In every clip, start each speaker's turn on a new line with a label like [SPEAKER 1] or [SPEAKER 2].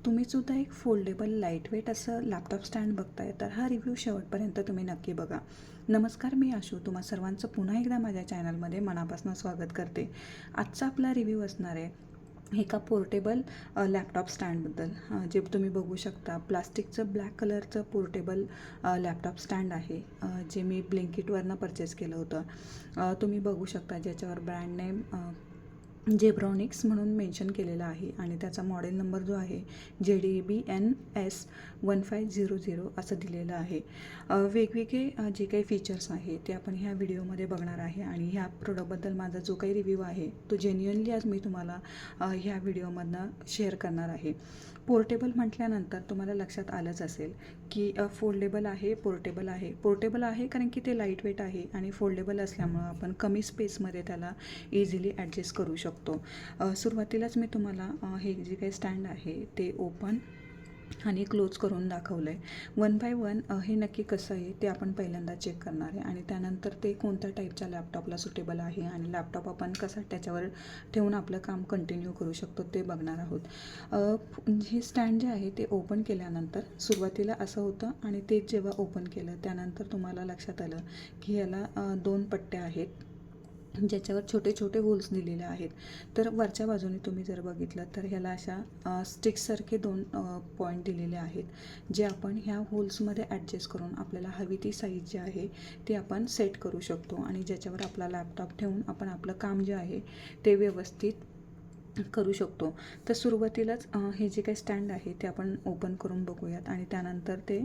[SPEAKER 1] तुम्हीसुद्धा एक foldable lightweight असं लॅपटॉप स्टँड बघताय, तर हा रिव्ह्यू शेवटपर्यंत तुम्ही नक्की बघा. नमस्कार, मी आशू तुम्हा सर्वांचं पुन्हा एकदा माझ्या चॅनलमध्ये मनापासून स्वागत करते. आजचा आपला रिव्ह्यू असणार आहे एका पोर्टेबल लॅपटॉप स्टँडबद्दल. जे तुम्ही बघू शकता, प्लास्टिकचं ब्लॅक कलरचं पोर्टेबल लॅपटॉप स्टँड आहे, जे मी ब्लिंकिटवरनं परचेस केलं होतं. तुम्ही बघू शकता ज्याच्यावर ब्रँड नेम जेब्रॉनिक्स म्हणून मेन्शन केलेला आहे आणि त्याचा मॉडेल नंबर जो आहे JDBNS1500 असं दिलेलं आहे. वेगवेगळे जे काही फीचर्स आहे ते आपण ह्या व्हिडिओमध्ये बघणार आहे आणि ह्या प्रोडक्टबद्दल माझा जो काही रिव्ह्यू आहे तो जेन्युअनली आज मी तुम्हाला ह्या व्हिडिओमधनं शेअर करणार आहे. पोर्टेबल म्हटल्यानंतर तुम्हाला लक्षात आलंच असेल की फोल्डेबल आहे, पोर्टेबल आहे कारण की ते लाईटवेट आहे आणि फोल्डेबल असल्यामुळं आपण कमी स्पेसमध्ये त्याला इझिली ॲडजस्ट करू शकतो. सुरुवातीलाच मी तुम्हाला हे जे काही स्टँड आहे ते ओपन आणि क्लोज करून दाखवलं आहे. वन बाय वन हे नक्की कसं आहे ते आपण पहिल्यांदा चेक करणार आहे आणि त्यानंतर ते कोणत्या टाईपच्या लॅपटॉपला सुटेबल आहे आणि लॅपटॉप आपण कसा त्याच्यावर ठेवून आपलं काम कंटिन्यू करू शकतो ते बघणार आहोत. हे स्टँड जे आहे ते ओपन केल्यानंतर सुरुवातीला असं होतं आणि ते जेव्हा ओपन केलं त्यानंतर तुम्हाला लक्षात आलं की याला 2 पट्ट्या आहेत ज्याच्यावर छोटे छोटे होल्स दिलेले आहेत. तर वरच्या बाजूने तुम्ही जर बघितलं तर ह्याला अशा स्टिक्ससारखे 2 पॉईंट दिलेले आहेत जे आपण ह्या होल्समध्ये ॲडजस्ट करून आपल्याला हवी ती साईज जी आहे ती आपण सेट करू शकतो आणि ज्याच्यावर आपला लॅपटॉप ठेवून आपण आपलं काम जे आहे ते व्यवस्थित करू शकतो. तर सुरुवातीलाच हे जे काही स्टँड आहे ते आपण ओपन करून बघूयात आणि त्यानंतर ते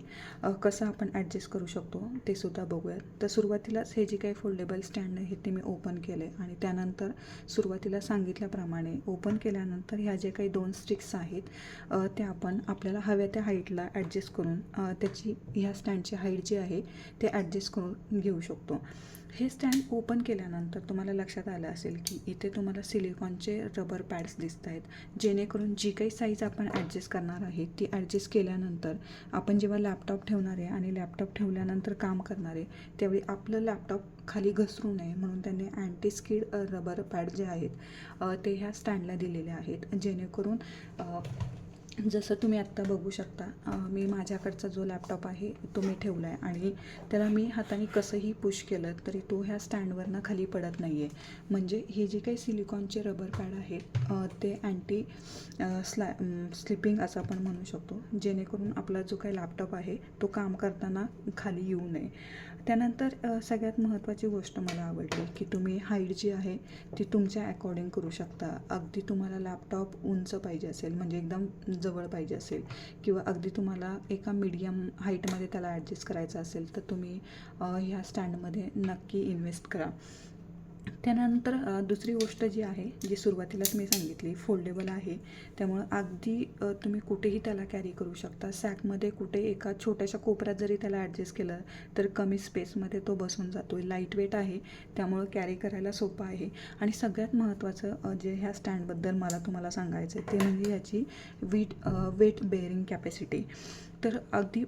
[SPEAKER 1] कसं आपण ॲडजस्ट करू शकतो ते सुद्धा बघूयात. तर सुरुवातीलाच हे जे काही फोल्डेबल स्टँड आहे ते मी ओपन केले आणि त्यानंतर सुरुवातीला सांगितल्याप्रमाणे ओपन केल्यानंतर ह्या जे काही 2 स्टिक्स आहेत त्या आपण आपल्याला हव्या त्या हाईटला ॲडजस्ट करून त्याची ह्या स्टँडची हाईट जी आहे ते ॲडजस्ट करून घेऊ शकतो. हे स्टँड ओपन केल्यानंतर तुम्हाला लक्षात आलं असेल की इथे तुम्हाला सिलिकॉनचे रबर पॅड्स दिसत आहेत, जेणेकरून जी काही साईज आपण ॲडजस्ट करणार आहे ती ॲडजस्ट केल्यानंतर आपण जेव्हा लॅपटॉप ठेवणार आहे आणि लॅपटॉप ठेवल्यानंतर काम करणार आहे त्यावेळी आपलं लॅपटॉप खाली घसरू नये म्हणून त्यांनी अँटी स्किड रबर पॅड जे आहेत ते ह्या स्टँडला दिलेले आहेत, जेणेकरून जसं तुम्ही आत्ता बघू शकता मी माझ्याकडचा जो लॅपटॉप आहे तो मी ठेवला आहे आणि त्याला मी हाताने कसंही पुश केलं तरी तो ह्या स्टँडवरनं खाली पडत नाही आहे. म्हणजे हे जे काही सिलिकॉनचे रबर पॅड आहेत ते अँटी स्लिपिंग असं आपण म्हणू शकतो, जेणेकरून आपला जो काही लॅपटॉप आहे तो काम करताना खाली येऊ नये. त्यानंतर सगळ्यात महत्त्वाची गोष्ट मला आवडली की तुम्ही हाईट जी आहे ती तुमच्या अकॉर्डिंग करू शकता. अगदी तुम्हाला लॅपटॉप उंच पाहिजे असेल म्हणजे एकदम जवळ पाहिजे असेल किंवा अगदी तुम्हाला एका मीडियम हाईटमध्ये त्याला ॲडजस्ट करायचं असेल तर तुम्ही ह्या स्टँडमध्ये नक्की इन्व्हेस्ट करा. त्यानंतर दुसरी गोष्ट जी आहे जी सुरुवातीलाच मी सांगितली, फोल्डेबल आहे त्यामुळं अगदी तुम्ही कुठेही त्याला कॅरी करू शकता. सॅकमध्ये कुठे एका छोट्याशा कोपऱ्यात जरी त्याला ॲडजस्ट केलं तर कमी स्पेसमध्ये तो बसून जातो. लाईटवेट आहे त्यामुळं कॅरी करायला सोपं आहे आणि सगळ्यात महत्त्वाचं जे ह्या स्टँडबद्दल मला तुम्हाला सांगायचं आहे ते म्हणजे याची वेट बेअरिंग कॅपॅसिटी. तर अगदी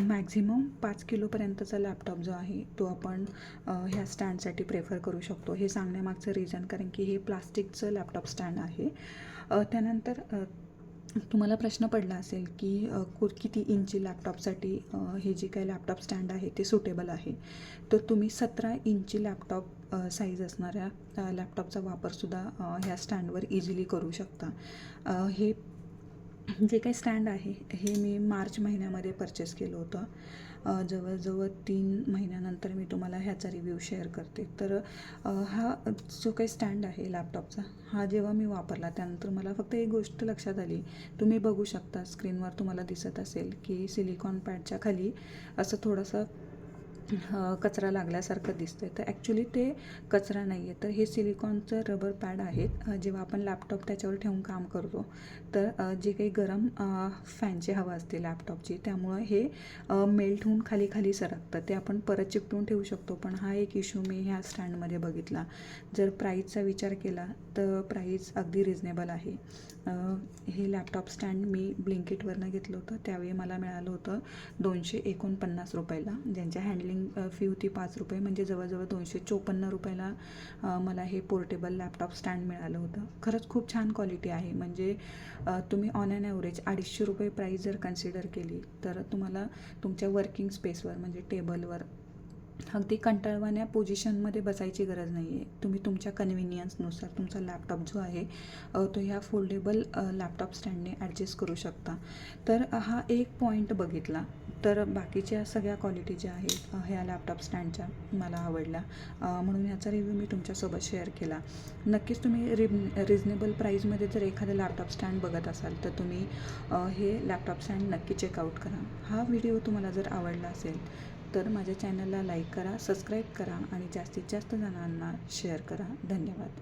[SPEAKER 1] मॅक्झिमम 5 किलोपर्यंतचा लॅपटॉप जो आहे तो आपण ह्या स्टँडसाठी प्रेफर करू शकतो. हे सांगण्यामागचं रिझन कारण की हे प्लास्टिकचं लॅपटॉप स्टँड आहे. त्यानंतर तुम्हाला प्रश्न पडला असेल की किती इंची लॅपटॉपसाठी हे जे काही लॅपटॉप स्टँड आहे ते सुटेबल आहे. तर तुम्ही 17 इंची लॅपटॉप साईज असणाऱ्या लॅपटॉपचा वापरसुद्धा ह्या स्टँडवर इझिली करू शकता. हे जे काही स्टँड आहे हे मी मार्च महिन्यामध्ये परचेस केलं होतं. जवळजवळ 3 महिन्यानंतर मी तुम्हाला ह्याचा रिव्ह्यू शेअर करते. तर हा जो काही स्टँड आहे लॅपटॉपचा हा जेव्हा मी वापरला त्यानंतर मला फक्त एक गोष्ट लक्षात आली. तुम्ही बघू शकता स्क्रीनवर तुम्हाला दिसत असेल की सिलिकॉन पॅडच्या खाली असं थोडंसं कचरा लागल्यासारखं दिसतं आहे. तर ॲक्च्युली ते कचरा नाही आहे, तर हे सिलिकॉनचं रबर पॅड आहेत. जेव्हा आपण लॅपटॉप त्याच्यावर ठेवून काम करतो तर जे काही गरम फॅनची हवा असते लॅपटॉपची त्यामुळं हे मेल्ट होऊन खाली खाली सरकतं. ते आपण परत चिकटून ठेवू शकतो, पण हा एक इश्यू मी ह्या स्टँडमध्ये बघितला. जर प्राईजचा विचार केला तर प्राईस अगदी रिजनेबल आहे. हे लॅपटॉप स्टँड मी ब्लिंकिटवरनं घेतलं होतं. त्यावेळी मला मिळालं होतं 249 रुपयाला, ज्यांच्या हँडलिंग फी होती 5 रुपये, म्हणजे जवळजवळ 254 रुपयाला मला हे पोर्टेबल लॅपटॉप स्टँड मिळालं होतं. खरंच खूप छान क्वालिटी आहे. म्हणजे तुम्ही ऑन ॲन ॲव्हरेज 250 रुपये प्राईस जर कन्सिडर केली तर तुम्हाला तुमच्या वर्किंग स्पेसवर म्हणजे टेबलवर अगदी कंटाळवाण्या पोझिशनमध्ये बसायची गरज नाही आहे. तुम्ही तुमच्या कन्व्हिनियन्सनुसार तुमचा लॅपटॉप जो आहे तो ह्या फोल्डेबल लॅपटॉप स्टँडने ॲडजस्ट करू शकता. तर हा एक पॉईंट बघितला, तर बाकीच्या सगळ्या क्वालिटी ज्या आहेत ह्या लॅपटॉप स्टँडच्या मला आवडल्या, म्हणून ह्याचा रिव्ह्यू मी तुमच्यासोबत शेअर केला. नक्कीच तुम्ही रिजनेबल प्राईजमध्ये जर एखादं लॅपटॉप स्टँड बघत असाल तर तुम्ही हे लॅपटॉप स्टँड नक्की चेकआउट करा. हा व्हिडिओ तुम्हाला जर आवडला असेल तर माझ्या चॅनलला लाईक करा, सबस्क्राईब करा आणि जास्तीत जास्त जणांना शेअर करा. धन्यवाद.